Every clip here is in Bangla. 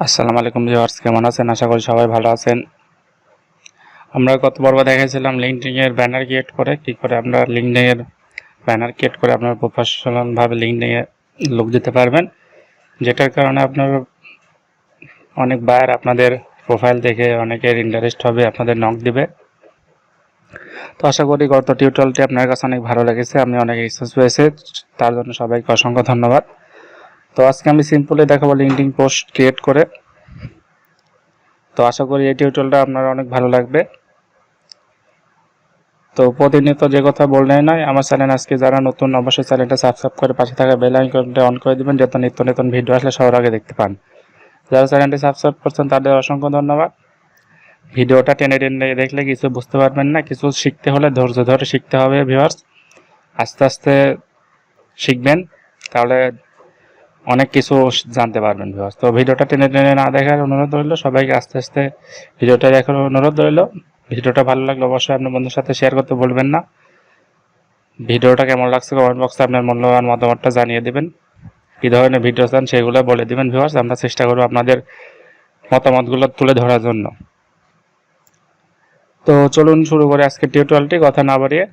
আসসালামু আলাইকুম ভিউয়ার্স, কেমন আছেন? আশা করি সবাই ভালো আছেন। আমরা গত পর্বে দেখাইছিলাম লিঙ্কডইন এর ব্যানার ক্রিয়েট করে কি করে আমরা লিঙ্কডইন এর ব্যানার ক্রিয়েট করে আপনার প্রফেশনাল ভাবে লিঙ্কডইন এ লুক দিতে পারবেন, যেটার কারণে আপনার অনেক বায়ার আপনাদের প্রোফাইল দেখে অনেকের ইন্টারেস্ট হবে, আপনাদের নক দিবে। তো আশা করি গত টিউটোরিয়ালটি আপনার কাছে অনেক ভালো লেগেছে, আমি অনেক এক্সেস পেয়েছি, তার জন্য সবাইকে অসংখ্য ধন্যবাদ। তো আজকে আমি সিম্পলি দেখাবো লিঙ্কডইন পোস্ট ক্রিয়েট করে। তো আশা করি এই টিউটোরিয়ালটা আপনার অনেক ভালো লাগবে। তো প্রতিনিয়ত যে কথা বললেই নয়, আমার চ্যানেল আজকে যারা নতুন অবশ্যই চ্যানেলটা সাবস্ক্রাইব করে পাশে থাকা বেল আইকনটা অন করে দিবেন, যাতে নিত্য নতুন ভিডিও আসলে সবার আগে দেখতে পান। যারা চ্যানেলটি সাবস্ক্রাইব করছেন তাদের অসংখ্য ধন্যবাদ। ভিডিওটা টেনে টেনে দেখলে কিছু বুঝতে পারবেন না, কিছু শিখতে হলে ধৈর্য ধরে শিখতে হবে ভিউয়ার্স। আস্তে আস্তে শিখবেন, তাহলে অনেক কিছু জানতে পারবেন ভিউয়ার্স। তো ভিডিওটা টেনে টেনে না দেখার অনুরোধ রইল, সবাইকে আস্তে আস্তে ভিডিওটা দেখার অনুরোধ রইল। ভিডিওটা ভালো লাগলে অবশ্যই আপনার বন্ধুর সাথে শেয়ার করতে ভুলবেন না। ভিডিওটা কেমন লাগছে কমেন্ট বক্সে আপনার মূল্যবান মতামতটা জানিয়ে দেবেন। কী ধরনের ভিডিও চান সেগুলো বলে দেবেন ভিউয়ার্স, আমরা চেষ্টা করব আপনাদের মতামতগুলো তুলে ধরার জন্য। তো চলুন শুরু করে আজকের টিউটোরিয়ালটি, কথা না বাড়িয়ে।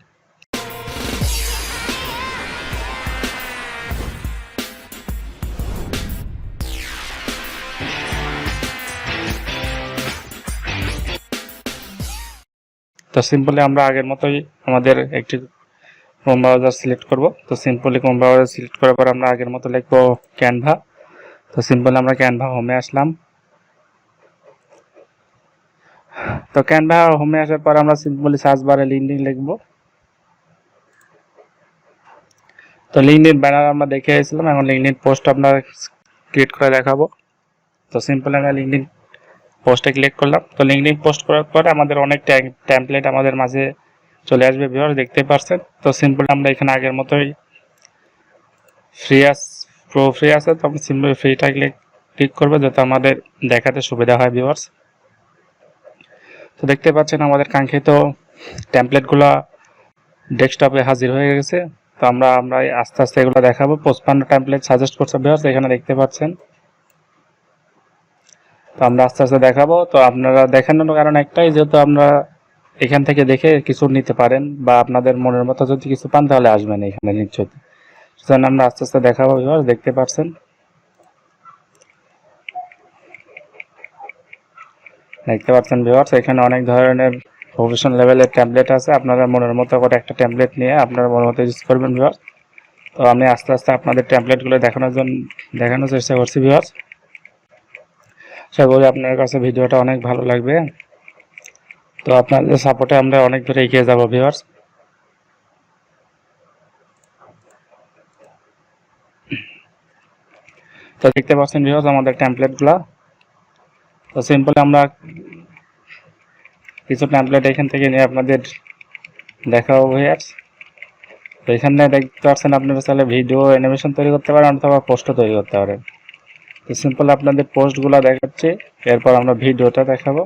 তো সিম্পলি আমরা আগের মতোই আমাদের একটি ক্রোম ব্রাউজার সিলেক্ট করব। তো সিম্পলি ক্রোম ব্রাউজার সিলেক্ট করার পর আমরা আগের মতো লিখবো ক্যানভা। তো সিম্পলি আমরা ক্যানভা হোমে আসলাম। তো ক্যানভা হোমে আসার পর আমরা সিম্পলি সার্চ বারে লিঙ্কডইন লিখব। তো লিঙ্কডইন ব্যানার আমরা দেখে এসেছিলাম, এখন লিঙ্কডইন পোস্ট আপনার ক্রিয়েট করে দেখাবো। তো সিম্পলি আমরা লিঙ্কডইন পোস্টে ক্লিক করলাম। তো লিঙ্কডইন পোস্ট করার পরে আমাদের অনেক টেমপ্লেট আমাদের মাঝে চলে আসবে ভিউয়ার্স, দেখতেই পারছেন। তো সিম্পলি আমরা এখানে আগের মতোই ফ্রি আছে, তো আমরা সিম্পলি ফ্রিটা ক্লিক করবো যাতে আমাদের দেখাতে সুবিধা হয় ভিউয়ার্স। তো দেখতে পাচ্ছেন আমাদের কাঙ্ক্ষিত টেমপ্লেটগুলো ডেস্কটপে হাজির হয়ে গেছে। তো আমরা আস্তে আস্তে এগুলো দেখাবো। 55 টেমপ্লেট সাজেস্ট করছে ভিউয়ার্স, এখানে দেখতে পাচ্ছেন। তো আমরা আস্তে আস্তে দেখাবো। তো আপনারা দেখানোর কারণ একটাই, যেহেতু আমরা এখান থেকে দেখে কিছু নিতে পারেন, বা আপনাদের মনের মতো যদি কিছু পান তাহলে আসবেন এখানে নিশ্চয়ই। সেজন্য আমরা আস্তে আস্তে দেখাবো ভিউয়ার্স, দেখতে পাচ্ছেন। ভিউয়ার্স এখানে অনেক ধরনের প্রফেশনাল লেভেলের ট্যাবলেট আছে, আপনারা মনের মতো করে একটা ট্যাবলেট নিয়ে আপনার মনের মতো ইউজ করবেন ভিউয়ার্স। তো আমি আস্তে আস্তে আপনাদের ট্যাবলেটগুলো দেখানোর চেষ্টা করছি ভিউয়ার্স। আশা করি আপনার কাছে ভিডিওটা অনেক ভালো লাগবে। তো আপনাদের সাপোর্টে আমরা অনেক দূরে এগিয়ে যাব ভিউয়ার্স। তো দেখতে পাচ্ছেন ভিউয়ার্স আমাদের ট্যাবলেটগুলো। তো সিম্পলি আমরা কিছু ট্যাবলেট এখান থেকে নিয়ে আপনাদের দেখাবো ভিউয়ার্স। তো এখানে দেখতে পাচ্ছেন আপনারা চাইলে ভিডিও অ্যানিমেশন তৈরি করতে পারেন অথবা পোস্টও তৈরি করতে পারেন। তো সিম্পল আপনাদের পোস্টগুলো দেখাচ্ছি, এরপর আমরা ভিডিওটা দেখাবো।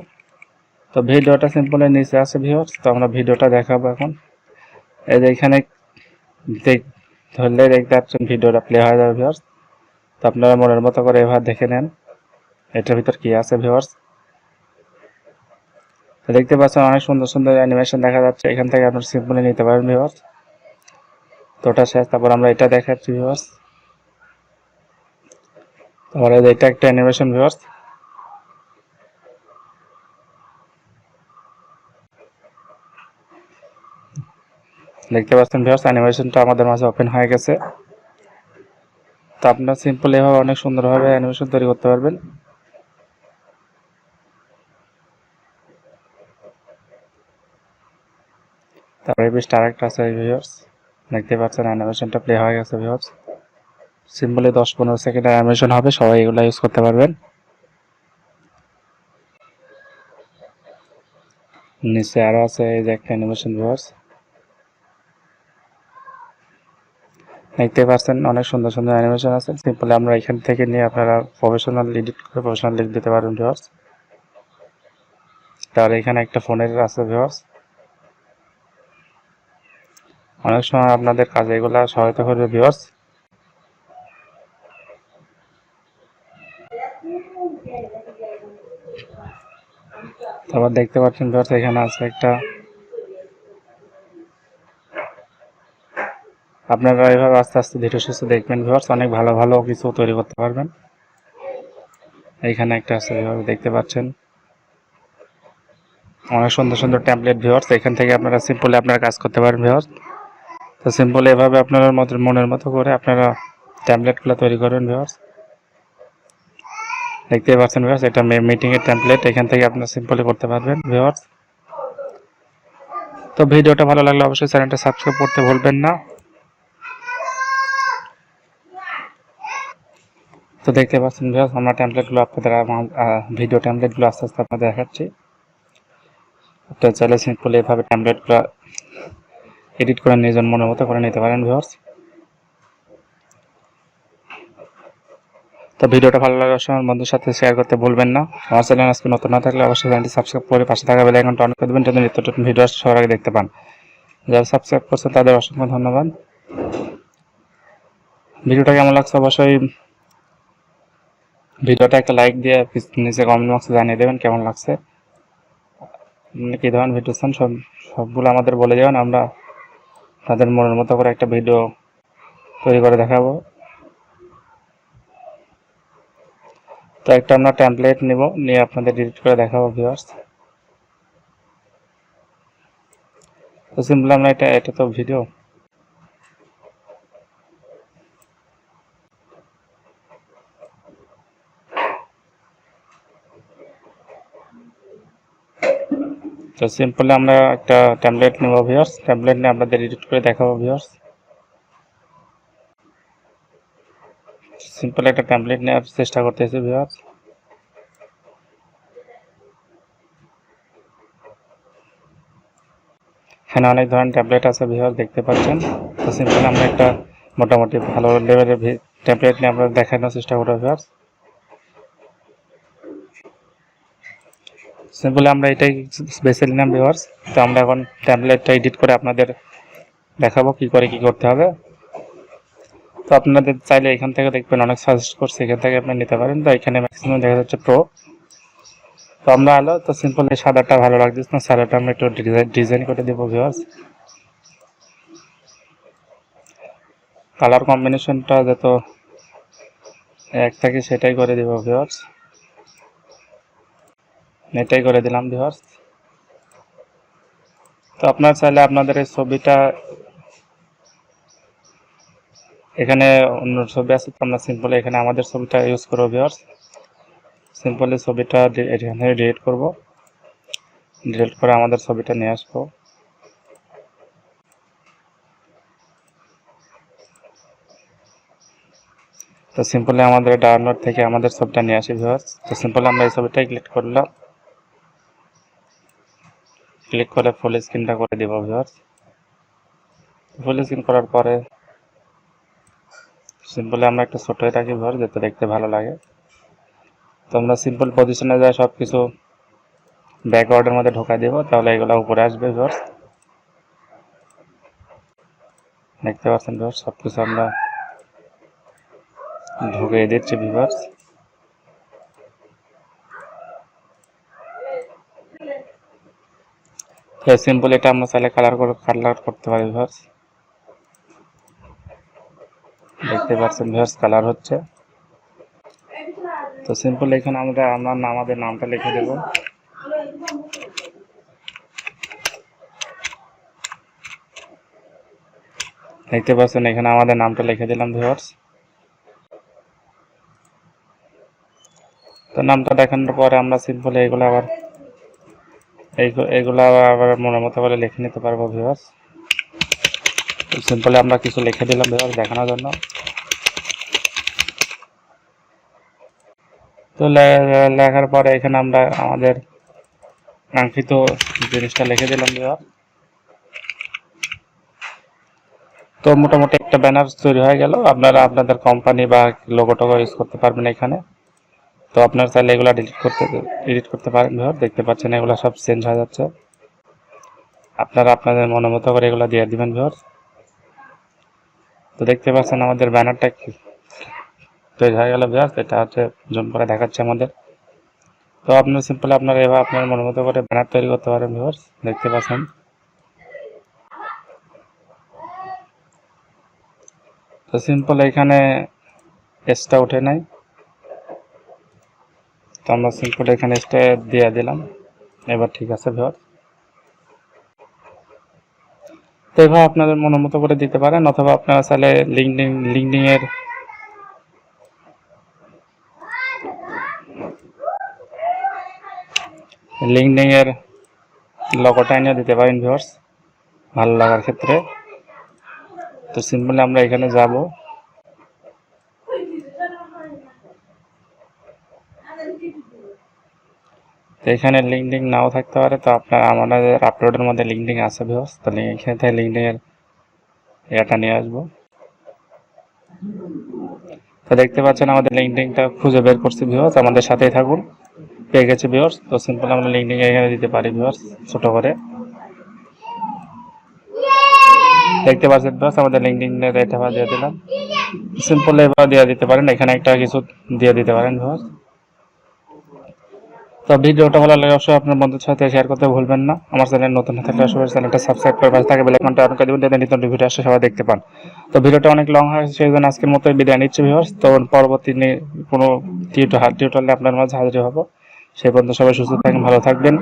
তো ভিডিওটা সিম্পলি নিচে আছে ভিউয়ার্স, তো আমরা ভিডিওটা দেখাবো এখন। এই যে এখানে ধরলে দেখতে পাচ্ছেন ভিডিওটা প্লে হয়ে যাবে ভিউয়ার্স। তো আপনারা মনের মতো করে এভাবে দেখে নেন এটার ভিতর কি আছে ভিউয়ার্স। তো দেখতে পাচ্ছেন অনেক সুন্দর সুন্দর অ্যানিমেশন দেখা যাচ্ছে, এখান থেকে আপনারা সিম্পলি নিতে পারেন ভিউয়ার্স। তো ওটা শেষ, তারপর আমরা এটা দেখাচ্ছি ভিউয়ার্স। তারপরে এটা একটা অ্যানিমেশন ভিউয়ার্স। দেখতে পাচ্ছেন ভিউয়ার্স অ্যানিমেশনটা আমাদের মাঝে ওপেন হয়ে গেছে। তো আপনারা সিম্পল এভাবে অনেক সুন্দরভাবে অ্যানিমেশন তৈরি করতে পারবেন। তারপরে বেশ আরেকটা আছে ভিউয়ার্স, দেখতে পাচ্ছেন অ্যানিমেশনটা প্লে হয়ে গেছে ভিউয়ার্স। সিম্পলি 10-15 সেকেন্ডের অ্যানিমেশন হবে, সবাই এগুলো ইউজ করতে পারবেন। নিচে আরো আছে এই যে একটা অ্যানিমেশন ভিউয়ার্স, দেখতে পাচ্ছেন অনেক সুন্দর সুন্দর অ্যানিমেশন আছে। সিম্পলি আমরা এখান থেকে নিয়ে আপনারা প্রফেশনাল এডিট করে প্রফেশনাল লিখ দিতে পারেন ভিউয়ার্স। তার এখানে একটা ফোনের আছে ভিউয়ার্স, অনেক সময় আপনাদের কাজে এগুলা সহায়তা করবে ভিউয়ার্স। তারপর দেখতে পাচ্ছেন ভিউয়ার্স এখানে আছে একটা, আপনারা এভাবে আস্তে আস্তে ধীরে সুস্থে দেখবেন ভিউয়ার্স, অনেক ভালো ভালো কিছু তৈরি করতে পারবেন। এইখানে একটা আছে ভিউয়ার্স, দেখতে পাচ্ছেন অনেক সুন্দর সুন্দর ট্যাম্পলেট ভিউয়ার্স। এখান থেকে আপনারা সিম্পলি আপনারা কাজ করতে পারেন ভিউয়ার্স। তো সিম্পলি এভাবে আপনারা মনের মতো করে আপনারা ট্যাম্পলেটগুলো তৈরি করবেন ভিউয়ার্স। দেখতে পাচ্ছেন ভিউয়ার্স, এটা মিটিং এর ট্যাম্পলেট, এখান থেকে আপনারা সিম্পলি করতে পারবেন ভিউয়ার্স। তো ভিডিওটা ভালো লাগলে অবশ্যই চ্যানেলটা সাবস্ক্রাইব করতে ভুলবেন না। তো দেখতে পাচ্ছেন ভিউয়ার্স, আমরা ট্যাম্পলেটগুলো আপনাদের ভিডিও ট্যাম্পলেটগুলো আস্তে আস্তে আপনাদের দেখাচ্ছি। আপনারা চাইলে সিম্পলি এভাবে ট্যাম্পলেটগুলো এডিট করে নিজের মনের মতো করে নিতে পারেন ভিউয়ার্স। তো ভিডিওটা ভালো লাগার সময় বন্ধুর সাথে শেয়ার করতে ভুলবেন না। আমার চ্যানেল আজকে নতুন না থাকলে অবশ্যই চ্যানেলটি সাবস্ক্রাইব করে পাশে থাকা বেল আইকনটা অন করে দেবেন, যাতে নিত্য নতুন ভিডিও সবার আগে দেখতে পান। যারা সাবস্ক্রাইব করছেন তাদের অসংখ্য ধন্যবাদ। ভিডিওটা কেমন লাগছে অবশ্যই ভিডিওটা একটা লাইক দিয়ে নিচে কমেন্ট বক্সে জানিয়ে দেবেন কেমন লাগছে, কী ধরনের ভিডিও চান সবগুলো আমাদের বলে যাবেন, আমরা তাদের মনের মতো করে একটা ভিডিও তৈরি করে দেখাবো। তো একটা আমরা টেমপ্লেট নিব, নিয়ে আপনাদের এডিট করে দেখাবো ভিউয়ার্স। তো সিম্পল আমরা এটা তো ভিডিও, তো সিম্পলি আমরা একটা টেমপ্লেট নেব ভিউয়ার্স, টেমপ্লেট নিয়ে আপনাদের এডিট করে দেখাবো ভিউয়ার্স। সিম্পল একটা টেমপ্লেট নেওয়ার চেষ্টা করতেছি ভিউয়ার্স। এখানে অনেক ধরনের ট্যাবলেট আছে ভিউয়ার্স, দেখতে পাচ্ছেন। তো সিম্পল আমরা একটা মোটামুটি ভালো লেভেলের ট্যাবলেট নিয়ে আমরা দেখানোর চেষ্টা করবো ভিউয়ার্স। সিম্পলি আমরা এটাই বেছে নিলাম ভিউয়ার্স। তো আমরা এখন ট্যাবলেটটা এডিট করে আপনাদের দেখাবো কি করে কি করতে হবে। তো আপনাদের চাইলে এখান থেকে দেখবেন অনেক সাজেস্ট করছে, এখান থেকে আপনি নিতে পারেন। তো এখানে ম্যাক্সিমাম দেখা যাচ্ছে প্রো। তো আমরা আলো তো সিম্পল এই সাদাটা ভালো লাগতেছে না, সাদাটা আমরা একটু ডিজাইন করে দেবো ভিউয়ার্স। কালার কম্বিনেশনটা যত এক থাকে সেটাই করে দেবো ভিউয়ার্স, এটাই করে দিলাম ভিউয়ার্স। তো আপনার চাইলে আপনাদের এই ছবিটা, এখানে অন্য ছবি আছে, তো আমরা সিম্পলি এখানে আমাদের ছবিটা ইউজ করবো ভিউয়ার্স। সিম্পলি ছবিটা এখানে ডিলিট করব, ডিলিট করে আমাদের ছবিটা নিয়ে আসবো। তো সিম্পলি আমাদের ডাউনলোড থেকে আমাদের ছবিটা নিয়ে আসি ভিউয়ার্স। তো সিম্পলি আমরা এই ছবিটাই ক্লিক করলাম, ক্লিক করে ফুল স্ক্রিনটা করে দেব ভিউয়ার্স। ফুল স্ক্রিন করার পরে সিম্পলি আমরা একটু ছোট হয়ে রাখি ভিউয়ার্স, যাতে দেখতে ভালো লাগে। তো আমরা সিম্পল পজিশনে যাই সব কিছু ব্যাকওয়ার্ডের মধ্যে ঢোকাই দেব, তাহলে এগুলো উপরে আসবে ভিউয়ার্স। দেখতে পাচ্ছেন ভিউয়ার্স, সব কিছু আমরা ঢুকিয়ে দিচ্ছি ভিউয়ার্স। তো সিম্পল এটা আমরা চাইলে কালার করতে পারি ভিউয়ার্স। দেখতে পাচ্ছেন ভিউয়ার্স কালার হচ্ছে। তো সিম্পল এখানে আমরা আমাদের নামটা লিখে দেব। দেখতে পাচ্ছেন এখানে আমাদের নামটা লিখে দিলাম ভিউয়ার্স। তো নামটা দেখানোর পরে আমরা সিম্পল এগুলো আবার মনের মতো করে লিখে নিতে পারবো ভিউয়ার্স। সিম্পলি আমরা কিছু লিখে দিলাম ভিউয়ার্স দেখানোর জন্য। তো লেখার পরে এখানে আমরা আমাদের কাঙ্ক্ষিত জিনিসটা লিখে দিলাম ভিউয়ার্স। তো মোটামুটি একটা ব্যানার তৈরি হয়ে গেল। আপনারা আপনাদের কোম্পানি বা লোগোটা ইউজ করতে পারবেন এখানে। তো আপনারা চাইলে এগুলো এডিট করতে পারেন ভিউয়ার্স। দেখতে পাচ্ছেন এগুলো সব চেঞ্জ হয়ে যাচ্ছে, আপনারা আপনাদের মনের মতো করে এগুলো দিয়ে দিবেন ভিউয়ার্স। তো দেখতে পাচ্ছেন আমাদের ব্যানারটা তৈরি হয়ে গেল ভিউয়ার্স। এটা হচ্ছে জুম করে দেখাচ্ছে আমাদের। তো আপনারা সিম্পলি আপনারা এভাবে আপনার মনের মতো করে ব্যানার তৈরি করতে পারেন ভিউয়ার্স, দেখতে পাচ্ছেন। তো সিম্পল এখানে এসটা উঠে নাই, তো আমরা সিম্পল এখানে এসটা দিয়ে দিলাম। এবার ঠিক আছে ভিউয়ার্স। তো এভাবে আপনাদের মনের মতো করে দিতে পারেন, অথবা আপনারা চাইলে লিঙ্কডিন এর লগোটা এনে দিতে পারেন ভিউয়ার্স, ভালো লাগার ক্ষেত্রে। তো সিম্পলি আমরা এখানে যাব, তো এখানে লিঙ্কডিন নাও থাকতে পারে। তো আপনার আমাদের আপলোডের মধ্যে লিঙ্কডিন আছে ভিউয়ার্স, তো এখানে থেকে লিঙ্কডিন এর এটা নিয়ে আসবো। তো দেখতে পাচ্ছেন আমাদের লিঙ্কডিনটা খুঁজে বের করছি ভিউয়ার্স, আমাদের সাথেই থাকুন। পেয়ে গেছে ভিউয়ার্স। তো সিম্পল আমরা লিঙ্কডিন এখানে দিতে পারি ভিউয়ার্স, ছোট করে। দেখতে পাচ্ছেন ভিউয়ার্স আমাদের লিঙ্কডিনের এটা দিয়ে দিলাম। সিম্পল এবার দিয়ে দিতে পারেন, এখানে একটা কিছু দিয়ে দিতে পারেন ভিউয়ার্স। তো ভিডিওটা ভালো লাগলে অবশ্যই আপনার বন্ধুদের সাথে শেয়ার করতে ভুলবেন না। আমার চ্যানেল নতুন থাকলে অবশ্যই চ্যানেলটা সাবস্ক্রাইব করে পাশে থাকা বেল আইকনটা অন করে দিবেন, যাতে নিত্য নতুন ভিডিও আসে সবাই দেখতে পান। তো ভিডিওটা অনেক লং হয়েছে, সেই জন্য আজকের মতো বিদায় নিচ্ছি ভিউয়ার্স। তো পরবর্তী কোনো টিউটোরিয়ালে আপনার মাঝে হাজির হব। সেই পর্যন্ত সবাই সুস্থ থাকেন, ভালো থাকবেন।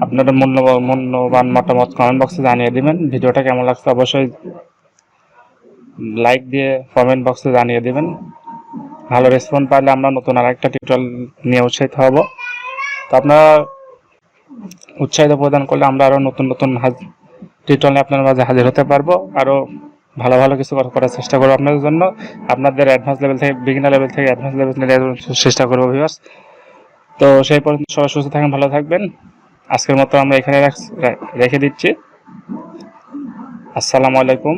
আপনাদের মূল্যবান মতামত কমেন্ট বক্সে জানিয়ে দিবেন। ভিডিওটা কেমন লাগছে অবশ্যই লাইক দিয়ে কমেন্ট বক্সে জানিয়ে দিবেন। ভালো রেসপন্স পাইলে আমরা নতুন আরেকটা টিউটোরিয়াল নিয়ে উৎসাহিত হব। তো আপনারা উৎসাহিত প্রদান করলে আমরা আরও নতুন নতুন টিউটোরিয়ালে আপনার মাঝে হাজির হতে পারবো। আরও ভালো ভালো কিছু করার চেষ্টা করবো আপনাদের জন্য। আপনাদের অ্যাডভান্স লেভেল থেকে, বিগিনার লেভেল থেকে অ্যাডভান্স লেভেল চেষ্টা করবো ভিউয়ার্স। তো সেই পর্যন্ত সবাই সুস্থ থাকেন, ভালো থাকবেন। আজকের মতো আমরা এখানে রেখে দিচ্ছি। আসসালামু আলাইকুম।